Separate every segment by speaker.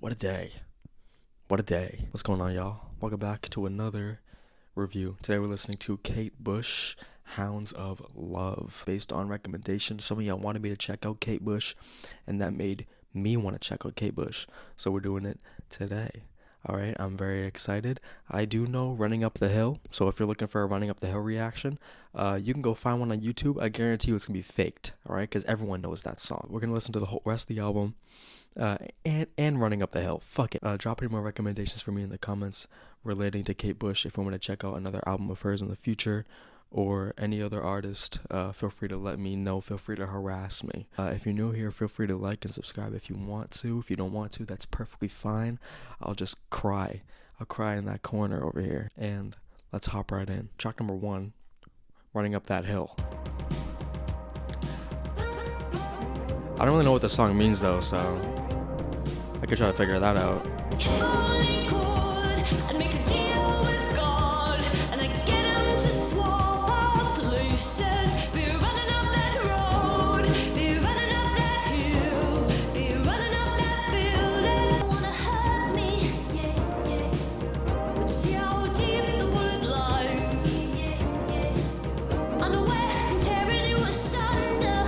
Speaker 1: What a day. What a day. What's going on, y'all? Welcome back to another review. Today we're listening to Kate Bush, Hounds of Love. Based on recommendation, some of y'all wanted me to check out Kate Bush, and that made me want to check out Kate Bush. So we're doing it today. Alright, I'm very excited. I do know Running Up the Hill, so if you're looking for a Running Up the Hill reaction, you can go find one on YouTube. I guarantee you it's going to be faked, alright, because everyone knows that song. We're going to listen to the whole rest of the album, and Running Up the Hill. Fuck it. Drop any more recommendations for me in the comments relating to Kate Bush if you want to check out another album of hers in the future, or any other artist. Feel free to let me know. Feel free to harass me. If you're new here, feel free to like and subscribe if you want to. If you don't want to, that's perfectly fine. I'll just cry. I'll cry in that corner over here. And let's hop right in. Track number 1, Running Up That Hill. I don't really know what the song means though, so I could try to figure that out.
Speaker 2: If only could, I'd make a deal with God, and I'd get him to swap our places. Be running up that road, be running up that hill, be running up that building. Don't wanna hurt me, yeah. But see how deep the bullet lies. Unaware and tearing you asunder.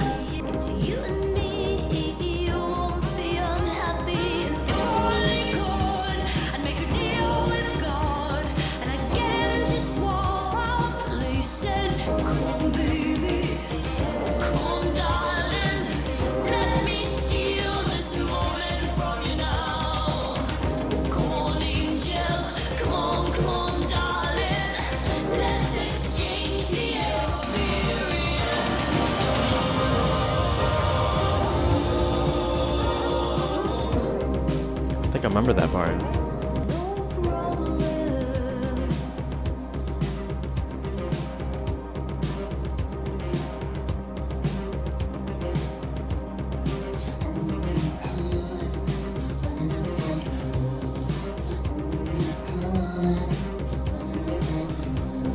Speaker 2: It's you and me, you won't be unhappy. And if only could, I'd make a deal with God, and I'd get him to swap our places. Come on, baby, come on, darling, let me steal this moment from you now. Come on, angel, come on, darling, let's exchange the experience.
Speaker 1: I think I remember that part.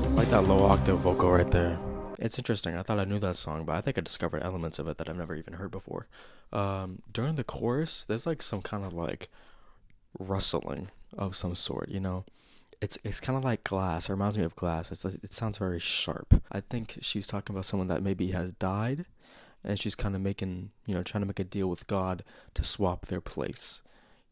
Speaker 1: I like that low octave vocal right there. It's interesting. I thought I knew that song, but I think I discovered elements of it that I've never even heard before. During the chorus, there's like some kind of like rustling of some sort, you know. It's kind of like glass. It reminds me of glass. It sounds very sharp. I think she's talking about someone that maybe has died, and she's kind of making, trying to make a deal with God to swap their place,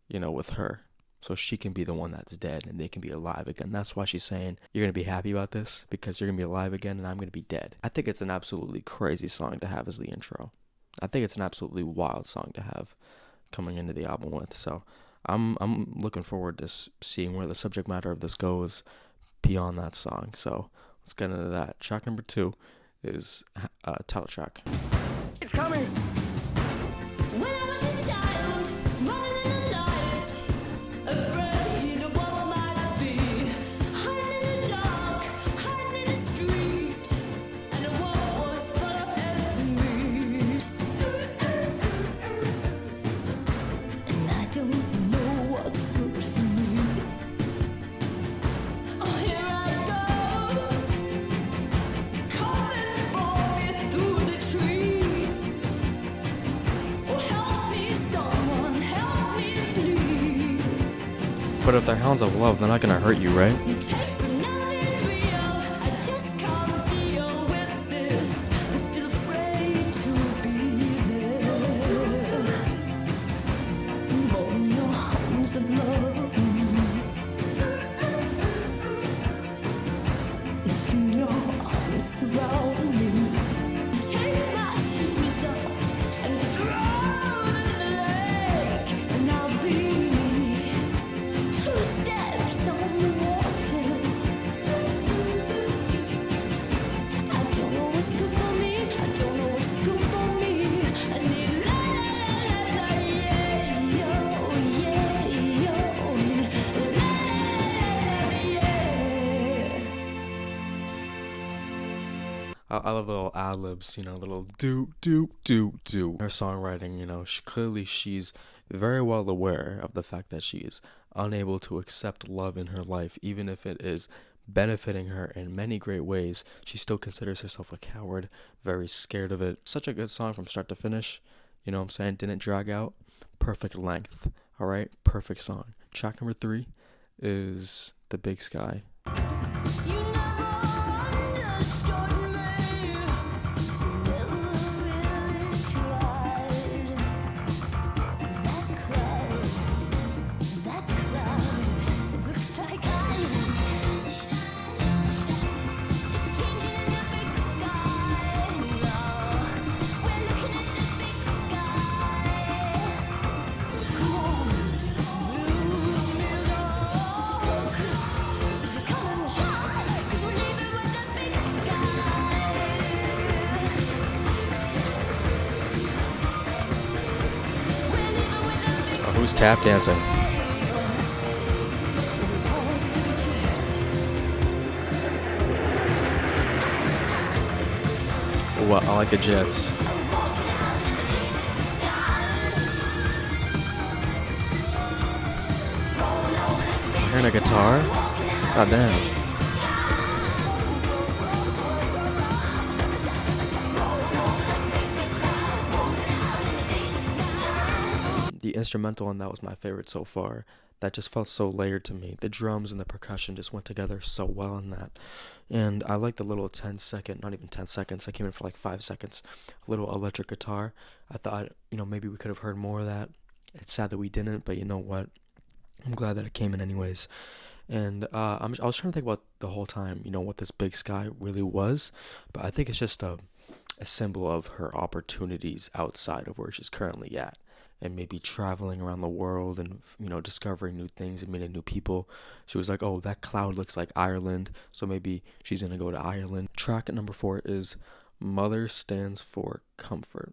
Speaker 1: with her, so she can be the one that's dead and they can be alive again. That's why she's saying, you're gonna be happy about this because you're gonna be alive again and I'm gonna be dead. I think it's an absolutely crazy song to have as the intro. I think it's an absolutely wild song to have coming into the album with. So I'm looking forward to seeing where the subject matter of this goes beyond that song. So let's get into that. Track number 2 is title track.
Speaker 3: It's coming.
Speaker 2: When I was a child, running in the night, afraid of what I might be, hiding in the dark, hiding in the street, and the world was full of enemies. And I don't know what's good for me. Oh, here I go. It's coming for me through the trees. Oh, help me, someone, help me, please.
Speaker 1: But if they're Hounds of Love, they're not gonna hurt you, right?
Speaker 2: You take nothing real, I just can't deal with this. I'm still afraid to be there. Oh, no hounds of love. Feel your arms surround me. Take my shoes off and throw them in the lake, and I'll be 2 steps on the water. I don't know what's good for me. I don't know what's good for me. I need la la la la, yeah, yo, la la yeah.
Speaker 1: I love the little ad libs, little do. Her songwriting, clearly she's very well aware of the fact that she is unable to accept love in her life, even if it is benefiting her in many great ways. She still considers herself a coward, very scared of it. Such a good song from start to finish. You know what I'm saying? Didn't drag out. Perfect length. All right, perfect song. Track number 3 is The Big Sky.
Speaker 2: You never understood me, never really tried. That cloud looks like island. It's changing in the big sky. We're looking at the big sky. Come on, move me along. 'Cause we're coming short, 'cause we're leaving with the big sky. We're leaving with the big
Speaker 1: Oh, who's tap dancing?
Speaker 2: pause for the jet.
Speaker 1: Oh, I like the Jets. I'm hearing a guitar? God damn. The instrumental on that was my favorite so far. That just felt so layered to me. The drums and the percussion just went together so well in that. And I like the little 10-second, not even 10 seconds, I came in for like 5 seconds, little electric guitar. I thought, maybe we could have heard more of that. It's sad that we didn't, but you know what? I'm glad that it came in anyways. And I was trying to think about the whole time, what this big sky really was. But I think it's just a symbol of her opportunities outside of where she's currently at. And maybe traveling around the world and, discovering new things and meeting new people. She was like, oh, that cloud looks like Ireland. So maybe she's going to go to Ireland. Track at number 4 is Mother Stands for Comfort.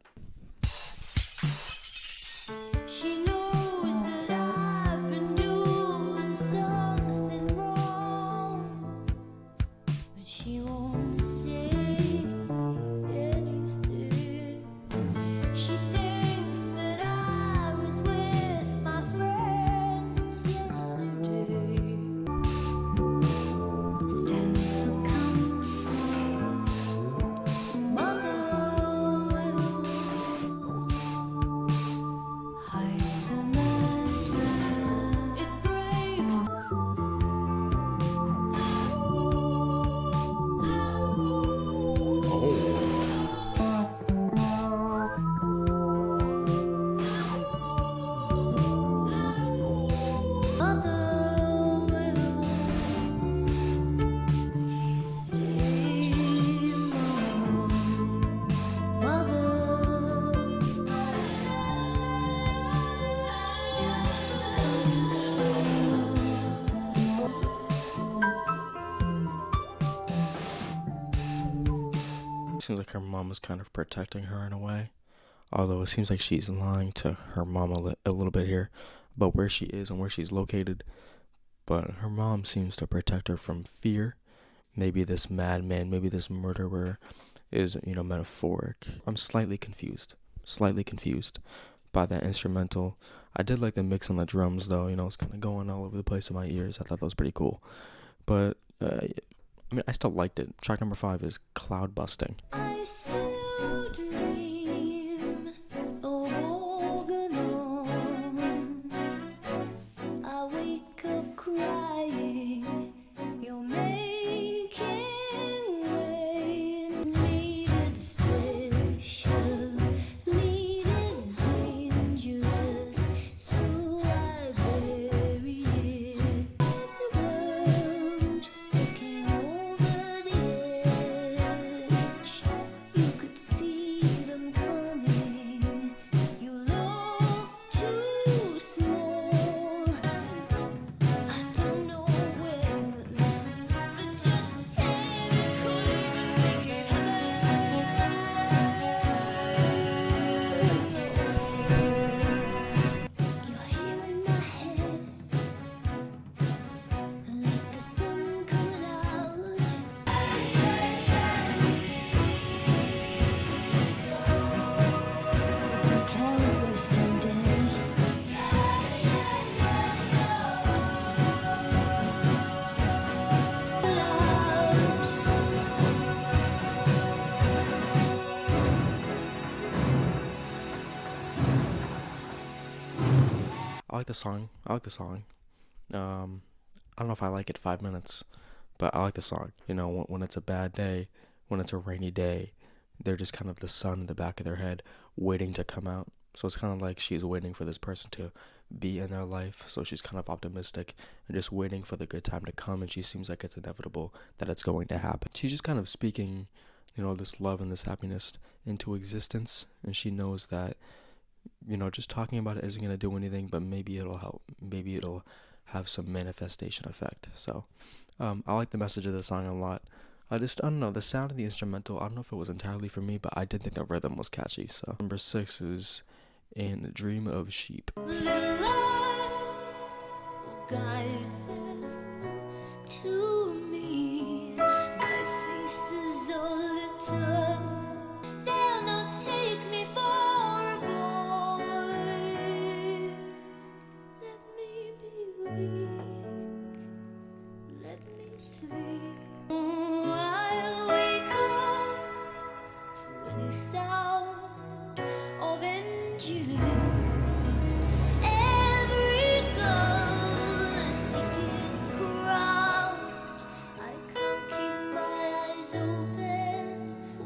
Speaker 2: She knows that I've been doing something wrong, but she won't say anything. She thinks that I was with my friends yesterday. Stands for comfort, mother will hide the madman. It breaks. Mother will stay mom. Mother stands for comfort.
Speaker 1: Seems like her mom is kind of protecting her in a way. Although it seems like she's lying to her mom a little bit here about where she is and where she's located. But her mom seems to protect her from fear. Maybe this madman, maybe this murderer is, metaphoric. I'm slightly confused by that instrumental. I did like the mix on the drums though, it's kind of going all over the place in my ears. I thought that was pretty cool. But, I still liked it. Track number 5 is Cloudbusting.
Speaker 2: I still dream of organ. I wake up crying. You're making rain. Needed special, needed dangerous, so I bury it. The world looking over the edge. You could see the
Speaker 1: the song. I like the song. I don't know if I like it 5 minutes, but I like the song. You know, when it's a bad day, when it's a rainy day, they're just kind of the sun in the back of their head waiting to come out. So it's kind of like she's waiting for this person to be in their life. So she's kind of optimistic and just waiting for the good time to come. And she seems like it's inevitable that it's going to happen. She's just kind of speaking, you know, this love and this happiness into existence. And she knows that, you know, just talking about it isn't going to do anything, but maybe it'll help. Maybe it'll have some manifestation effect. So I like the message of the song a lot. I don't know, the sound of the instrumental, I don't know if it was entirely for me, but I did think the rhythm was catchy. So number 6 is In a Dream of Sheep.
Speaker 2: Little light will guide them to me. My face is all lit up. They'll not take me for a boy. Let me be weak. Let me sleep. I'll wake up to any sound of engines. Every gun sinking craft. I can't keep my eyes open.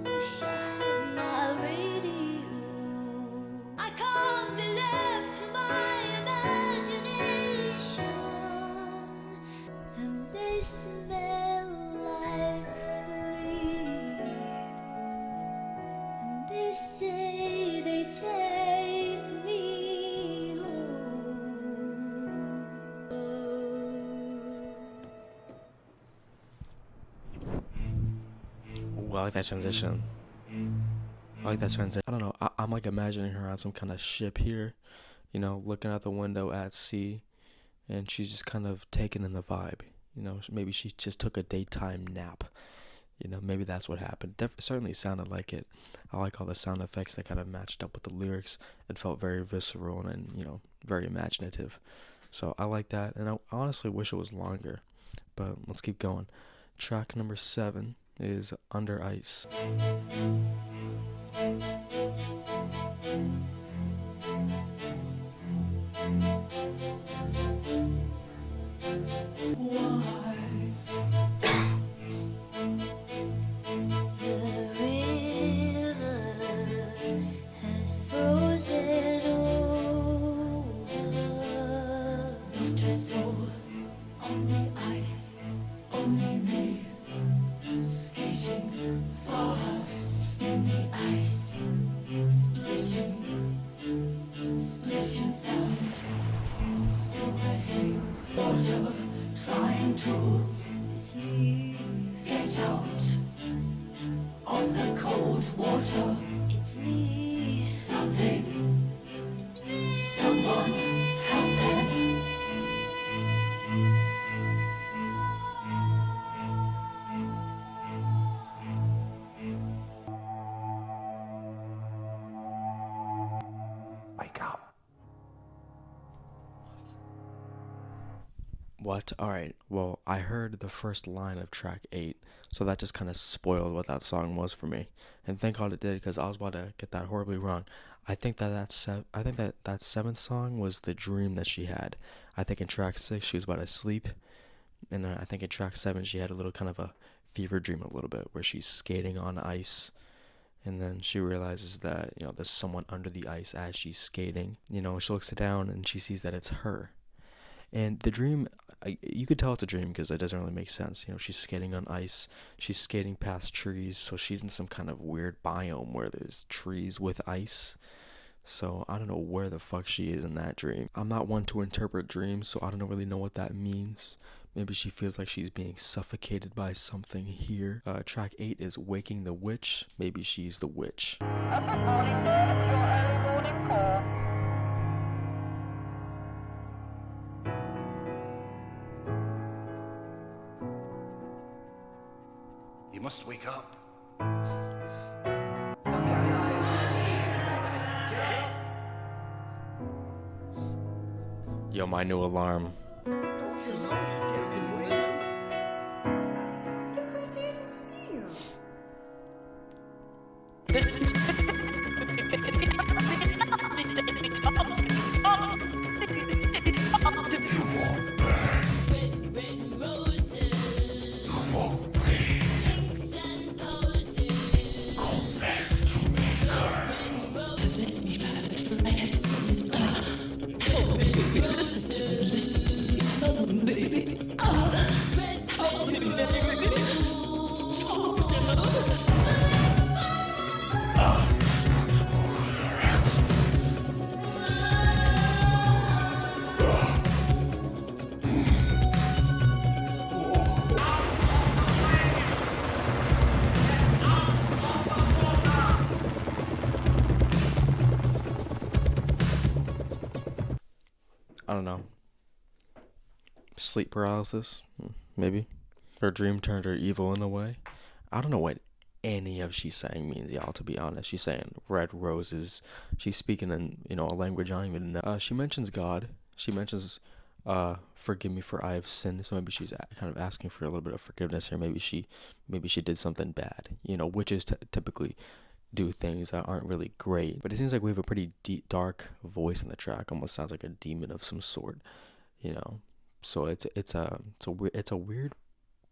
Speaker 2: Wish I had my radio. I can't be left to my imagination. And they smell like sleep. And they say they take me home.
Speaker 1: Ooh, I like that transition. I don't know. I'm like imagining her on some kind of ship here, you know, looking out the window at sea, and she's just kind of taking in the vibe. You know, maybe she just took a daytime nap. You know, maybe that's what happened. Certainly sounded like it. I like all the sound effects that kind of matched up with the lyrics. It felt very visceral and, you know, very imaginative. So I like that, and I honestly wish it was longer. But let's keep going. Track number 7 is Under Ice.
Speaker 2: The river has frozen over. Not a soul on the ice, only me skating fast in the ice, splitting sound. Silver hails, water trying to. It's me. Get out of the cold water. It's me. Something. It's me. Someone help them.
Speaker 3: Wake up.
Speaker 1: What? Alright, well, I heard the first line of track 8, so that just kind of spoiled what that song was for me. And thank God it did, because I was about to get that horribly wrong. I think that 7th song was the dream that she had. I think in track 6 she was about to sleep, and I think in track 7 she had a little kind of a fever dream a little bit, where she's skating on ice, and then she realizes that, you know, there's someone under the ice as she's skating. You know, she looks down and she sees that it's her. And the dream, you could tell it's a dream because it doesn't really make sense. You know, she's skating on ice. She's skating past trees. So she's in some kind of weird biome where there's trees with ice. So I don't know where the fuck she is in that dream. I'm not one to interpret dreams, so I don't really know what that means. Maybe she feels like she's being suffocated by something here. Track 8 is Waking the Witch. Maybe she's the witch.
Speaker 4: Good morning, sir. It's your early morning call.
Speaker 3: You must wake up.
Speaker 1: Yo, my new alarm.
Speaker 5: Don't you know you've kept him waiting?
Speaker 6: Look who's here to see you.
Speaker 1: don't know, sleep paralysis, maybe. Her dream turned her evil in a way. I don't know what any of she's saying means, y'all, to be honest. She's saying red roses. She's speaking in, a language I don't even know. She mentions God. She mentions, forgive me for I have sinned. So maybe she's kind of asking for a little bit of forgiveness here. Maybe she did something bad. Witches typically do things that aren't really great. But it seems like we have a pretty deep, dark voice in the track. Almost sounds like a demon of some sort. So it's a weird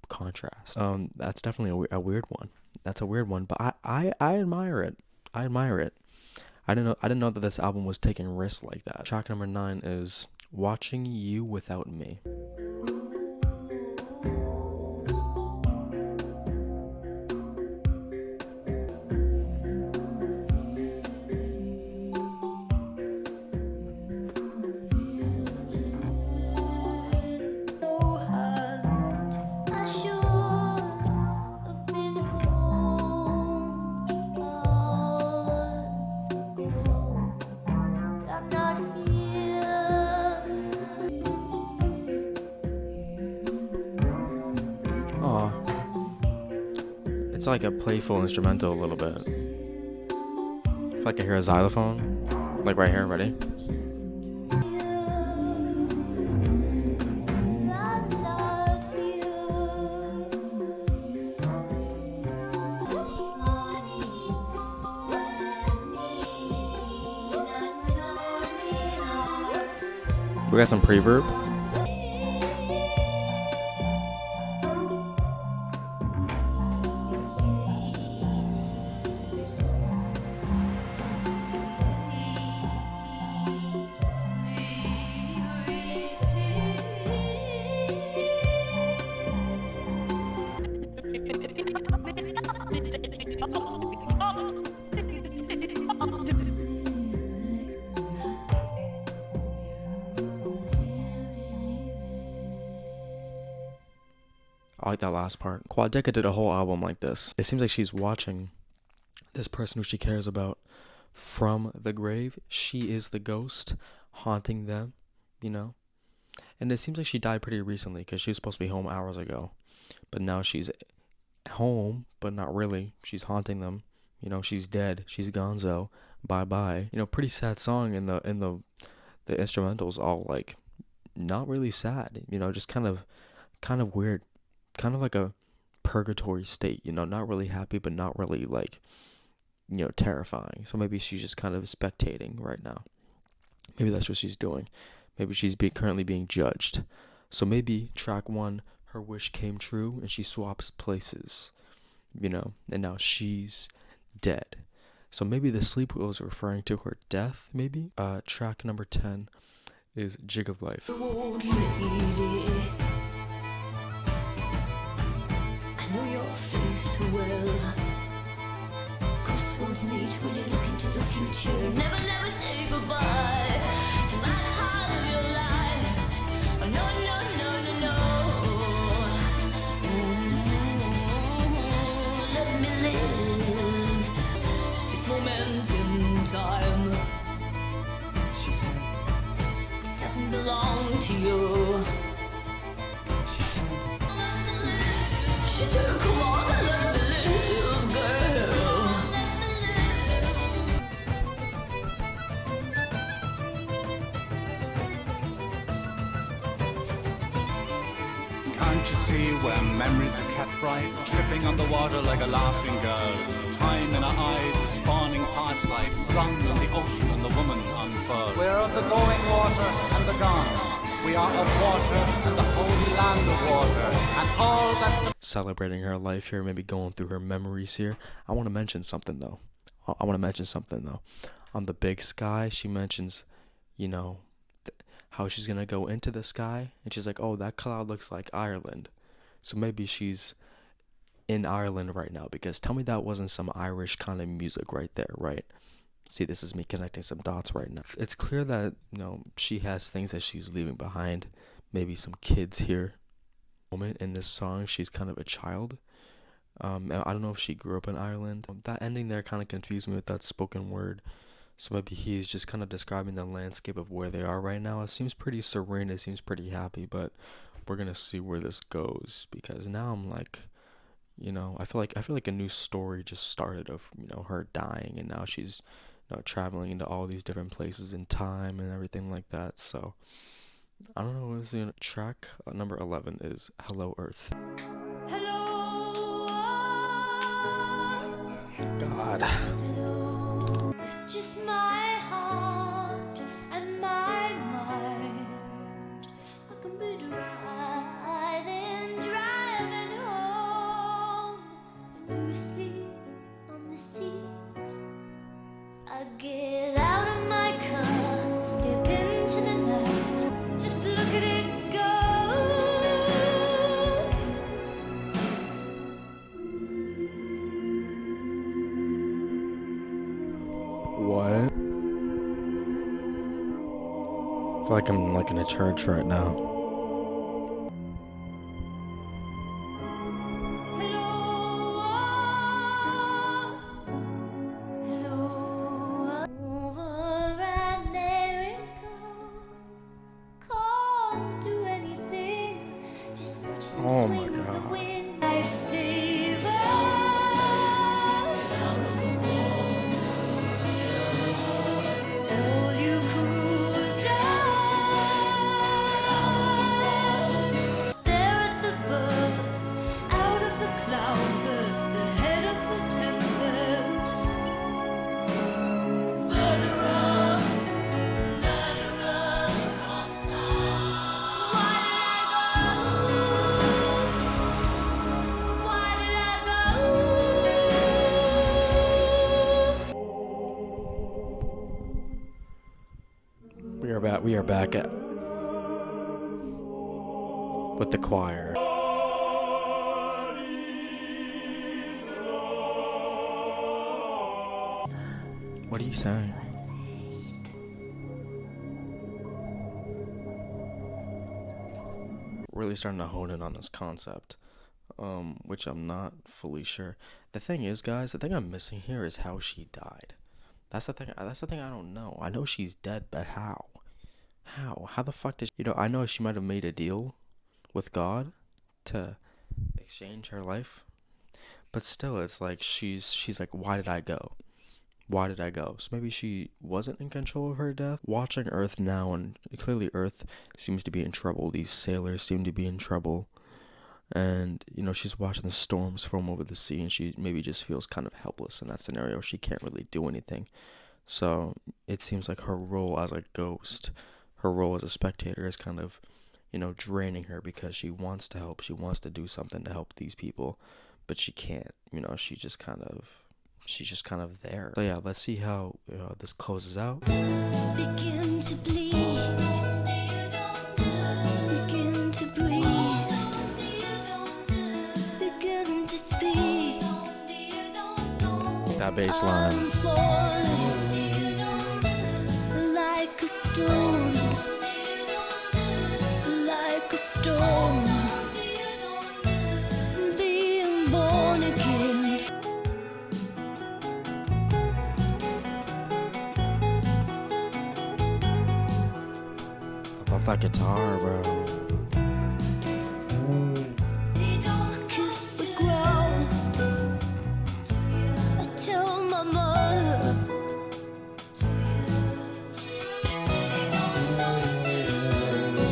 Speaker 1: contrast. That's definitely a weird one. That's a weird one, but I admire it. I admire it. I didn't know that this album was taking risks like that. Track number 9 is Watching You Without Me.
Speaker 2: I should have been home months ago, but I'm not here.
Speaker 1: Aw. It's like a playful instrumental a little bit. I feel like I hear a xylophone. Like right here, ready?
Speaker 2: I love you.
Speaker 1: We got some pre-verb. I like that last part. Quadeca did a whole album like this. It seems like she's watching this person who she cares about from the grave. She is the ghost haunting them, And it seems like she died pretty recently because she was supposed to be home hours ago. But now she's home, but not really. She's haunting them. She's dead. She's gonzo. Bye-bye. Pretty sad song, and the instrumental's all like not really sad. Just kind of weird. Kind of like a purgatory state, not really happy, but not really like, terrifying. So maybe she's just kind of spectating right now. Maybe that's what she's doing. Maybe she's currently being judged. So maybe track 1, her wish came true and she swaps places, and now she's dead. So maybe the sleep was referring to her death, maybe. Track number 10 is Jig of Life.
Speaker 2: Old lady, I know your face well. Crossroads meet when you look into the future. Never, never say goodbye to my part of your life. Oh, no, no, no, no, no. Let me live this moment in time. She said, it doesn't belong to you. She said, come on, let me live, girl.
Speaker 3: Can't you see where memories are kept bright, tripping on the water like a laughing girl? Time in our eyes is spawning past life, drowned in the ocean and the woman unfurled. We're of the going water and the gone. We are of water and the holy land of water, and all that's
Speaker 1: Celebrating her life here, maybe going through her memories here. I want to mention something though. On the big sky, she mentions, how she's gonna go into the sky, and she's like, oh, that cloud looks like Ireland. So maybe she's in Ireland right now, because tell me that wasn't some Irish kind of music right there, right? See, this is me connecting some dots right now. It's clear that, she has things that she's leaving behind. Maybe some kids here. Moment in this song, she's kind of a child. I don't know if she grew up in Ireland. That ending there kind of confused me with that spoken word. So maybe he's just kind of describing the landscape of where they are right now. It seems pretty serene. It seems pretty happy, but we're gonna see where this goes, because now I'm like, I feel like a new story just started of, her dying, and now she's, traveling into all these different places in time and everything like that. So I don't know what is the track. Number 11 is Hello Earth.
Speaker 2: Hello,
Speaker 1: God.
Speaker 2: hello. It's just my heart and my mind. I can be driving home. When you sleep on the seat, I get out of my car, step into the night. Just look at it go.
Speaker 1: What? I feel like I'm like in a church right now.
Speaker 2: Hello, over America. Can't do anything. Just watch them
Speaker 1: Oh my
Speaker 2: swing with the
Speaker 1: God.
Speaker 2: wind. Lifesaver. All you cruisers, stare at the birds out of the cloudburst, the head of the tempest. Murderer, murderer of time. Why did I go?
Speaker 1: We are back at with the choir. What are you saying? Really starting to hone in on this concept, which I'm not fully sure. The thing is, guys, the thing I'm missing here is how she died. That's the thing. That's the thing I don't know. I know she's dead, but how? How the fuck did I know she might have made a deal with God to exchange her life, but still, it's like she's like, why did I go? Why did I go? So maybe she wasn't in control of her death. Watching Earth now, and clearly Earth seems to be in trouble. These sailors seem to be in trouble. And, she's watching the storms foam over the sea, and she maybe just feels kind of helpless in that scenario. She can't really do anything. So it seems like her role as a ghost, her role as a spectator is kind of, draining her, because she wants to help. She wants to do something to help these people, but she can't. She's just kind of there. So yeah, let's see how this closes out.
Speaker 2: Begin to bleed. Begin to breathe. Begin to speak.
Speaker 1: That bass line.
Speaker 2: I'm falling like a stone. Like a stone. Being born again.
Speaker 1: I love that guitar, bro.
Speaker 2: Kiss the ground. I tell my mother.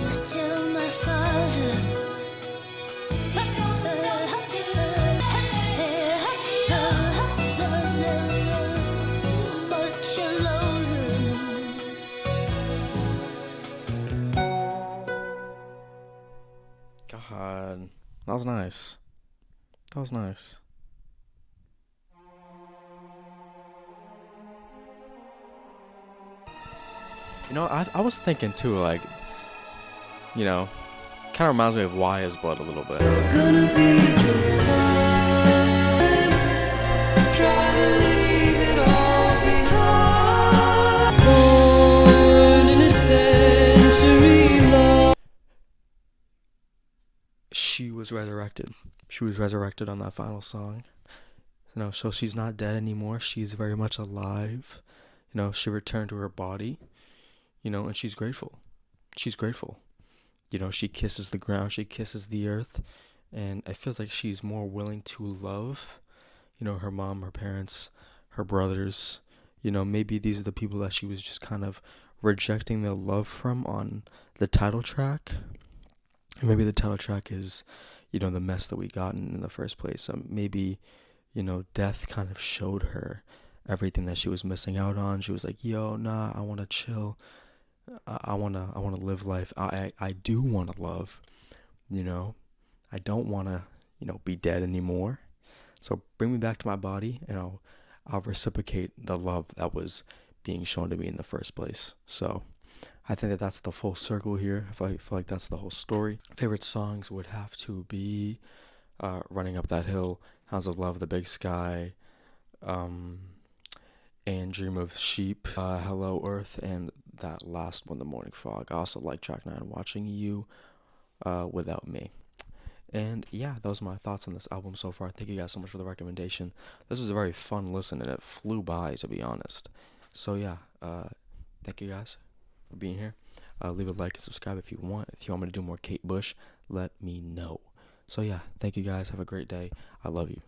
Speaker 2: I tell my father. But you love them.
Speaker 1: God, that was nice. That was nice. I was thinking too, like, kind of reminds me of Why Is Blood a little bit.
Speaker 2: Gonna be just fine. Try to leave it all behind. Born in a century long.
Speaker 1: She was resurrected. She was resurrected on that final song. So she's not dead anymore. She's very much alive. she returned to her body, and she's grateful. She's grateful. She kisses the ground, she kisses the earth, and it feels like she's more willing to love, her mom, her parents, her brothers. Maybe these are the people that she was just kind of rejecting the love from on the title track. And maybe the title track is, the mess that we got in the first place. So maybe, death kind of showed her everything that she was missing out on. She was like, yo, nah, I want to chill. I want to live life. I do want to love, I don't want to, be dead anymore. So bring me back to my body, and I'll reciprocate the love that was being shown to me in the first place. So I think that that's the full circle here. I feel like that's the whole story. Favorite songs would have to be Running Up That Hill, Hounds of Love, The Big Sky, and Dream of Sheep, Hello Earth, and that last one, The Morning Fog. I also like track 9, Watching You Without Me. And yeah, those are my thoughts on this album so far. Thank you guys so much for the recommendation. This was a very fun listen, and it flew by, to be honest. So yeah, thank you guys for being here. Leave a like and subscribe if you want. If you want me to do more Kate Bush, let me know. So yeah, thank you guys. Have a great day. I love you.